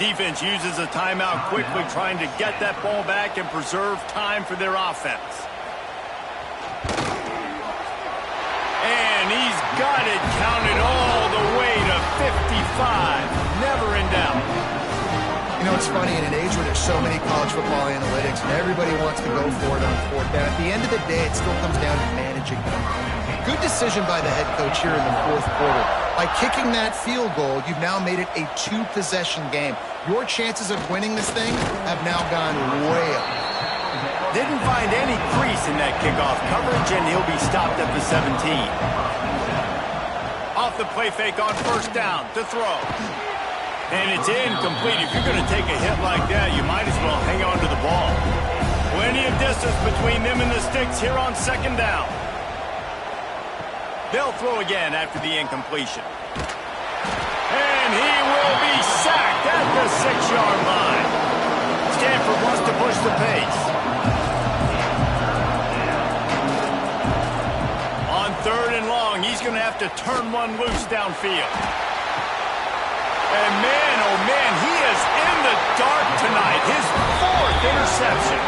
Defense uses a timeout quickly, trying to get that ball back and preserve time for their offense. And he's got it counted all the way to 55. Never in doubt. You know, it's funny, in an age where there's so many college football analytics and everybody wants to go for it on 4th down, at the end of the day, it still comes down to managing them. Good decision by the head coach here in the 4th quarter. By kicking that field goal, you've now made it a 2-possession game. Your chances of winning this thing have now gone way up. Didn't find any crease in that kickoff coverage, and he'll be stopped at the 17. Off the play fake on 1st down to throw. And it's incomplete. If you're going to take a hit like that, you might as well hang on to the ball. Plenty of distance between them and the sticks here on 2nd down. They'll throw again after the incompletion. And he will be sacked at the 6-yard line. Stanford wants to push the pace. On 3rd and long, he's going to have to turn one loose downfield. And man, oh man, he is in the dark tonight. His 4th interception.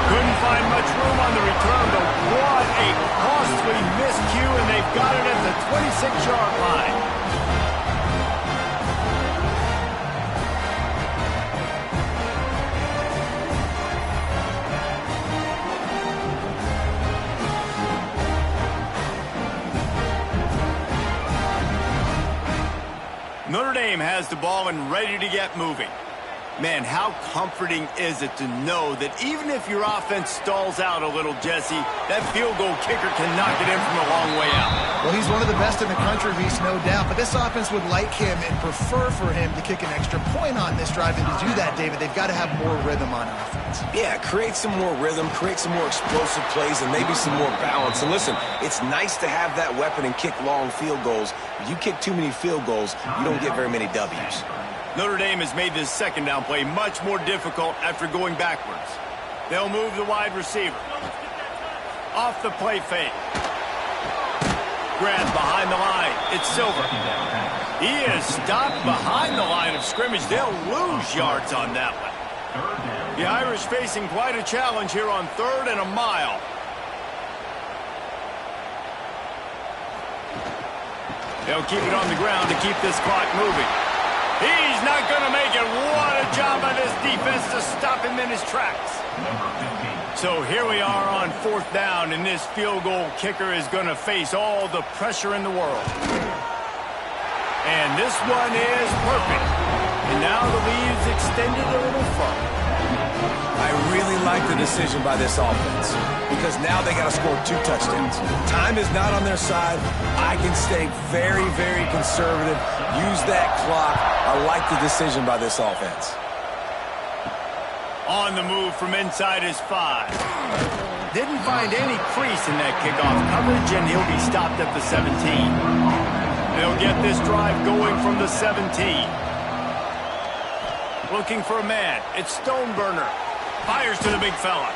Couldn't find much room on the return, but what a costly miscue, and they've got it at the 26-yard line. Notre Dame has the ball and ready to get moving. Man, how comforting is it to know that even if your offense stalls out a little, Jesse, that field goal kicker can knock it in from a long way out. Well, he's one of the best in the country, Reese, no doubt. But this offense would like him and prefer for him to kick an extra point on this drive. And to do that, David, they've got to have more rhythm on offense. Yeah, create some more rhythm, create some more explosive plays, and maybe some more balance. And listen, it's nice to have that weapon and kick long field goals. If you kick too many field goals, you don't get very many W's. Notre Dame has made this 2nd down play much more difficult after going backwards. They'll move the wide receiver. Off the play fake. Grab behind the line. It's Silver. He is stopped behind the line of scrimmage. They'll lose yards on that one. The Irish facing quite a challenge here on 3rd and a mile. They'll keep it on the ground to keep this clock moving. He's not going to make it. What a job by this defense to stop him in his tracks. So here we are on 4th down, and this field goal kicker is going to face all the pressure in the world. And this one is perfect. And now the lead's extended a little further. I really like the decision by this offense because now they got to score 2 touchdowns. Time is not on their side. I can stay very, very conservative. Use that clock. I like the decision by this offense. On the move from inside his 5. Didn't find any crease in that kickoff coverage, and he'll be stopped at the 17. They'll get this drive going from the 17. Looking for a man. It's Stoneburner. Fires to the big fella.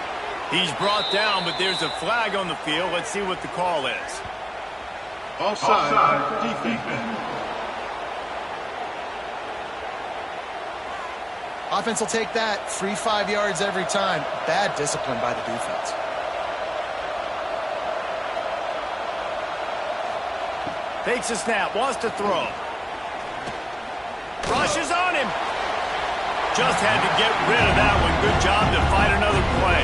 He's brought down, but there's a flag on the field. Let's see what the call is. Offside. Defense. Offense will take that. Free 5 yards every time. Bad discipline by the defense. Takes a snap. Wants to throw. Rushes on him. Just had to get rid of that one. Good job to fight another play.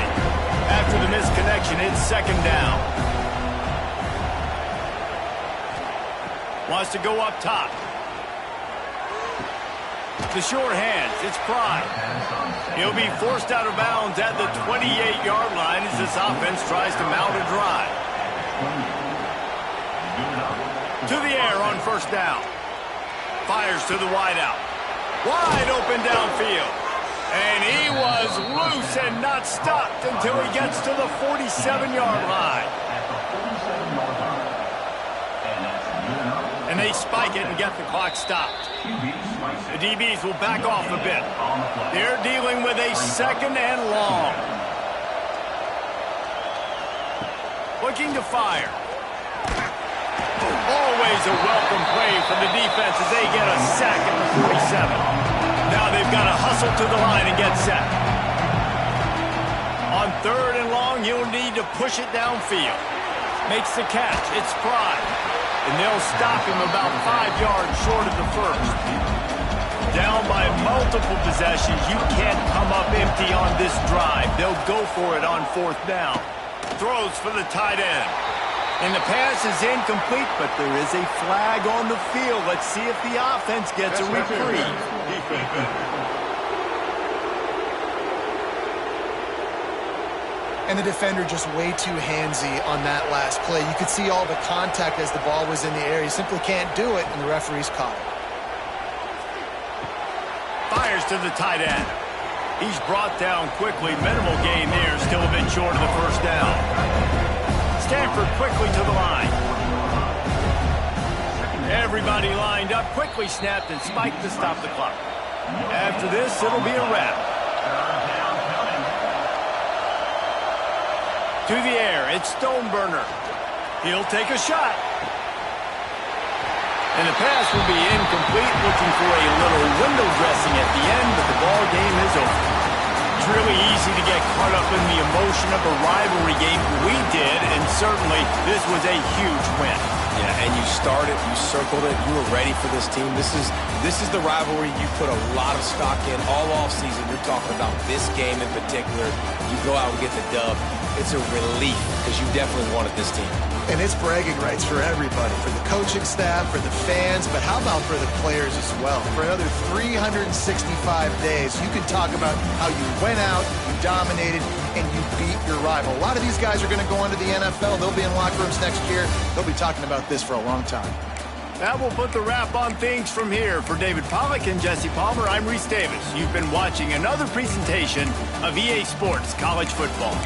After the misconnection, it's 2nd down. Wants to go up top. The short hands. It's Pride. He'll be forced out of bounds at the 28-yard line as this offense tries to mount a drive. To the air on 1st down. Fires to the wideout. Wide open downfield. And he was loose and not stopped until he gets to the 47-yard line. And they spike it and get the clock stopped. The DBs will back off a bit. They're dealing with a 2nd and long. Looking to fire. Always a welcome play for the defense as they get a sack at the 47. Now they've got to hustle to the line and get set. On 3rd and long, he'll need to push it downfield. Makes the catch. It's Pride. And they'll stop him about 5 yards short of the 1st. Down by multiple possessions. You can't come up empty on this drive. They'll go for it on 4th down. Throws for the tight end. And the pass is incomplete, but there is a flag on the field. Let's see if the offense gets a reprieve. And the defender just way too handsy on that last play. You could see all the contact as the ball was in the air. He simply can't do it, and the referee's caught it. Fires to the tight end. He's brought down quickly. Minimal gain there. Still a bit short of the 1st down. Stanford quickly to the line. Everybody lined up, quickly snapped and spiked to stop the clock. After this, it'll be a wrap. To the air, it's Stoneburner. He'll take a shot. And the pass will be incomplete, looking for a little window dressing at the end, but the ball game is over. It's really easy to get caught up in the emotion of a rivalry game. We did, and certainly this was a huge win. Yeah, and you started, you circled it, you were ready for this team. This is the rivalry you put a lot of stock in all offseason. You're talking about this game in particular. You go out and get the dub. It's a relief because you definitely wanted this team. And it's bragging rights for everybody, for the coaching staff, for the fans, but how about for the players as well? For another 365 days, you can talk about how you went out, you dominated, and you beat your rival. A lot of these guys are going to go on to the NFL. They'll be in locker rooms next year. They'll be talking about this for a long time. That will put the wrap on things from here. For David Pollack and Jesse Palmer, I'm Reese Davis. You've been watching another presentation of EA Sports College Football.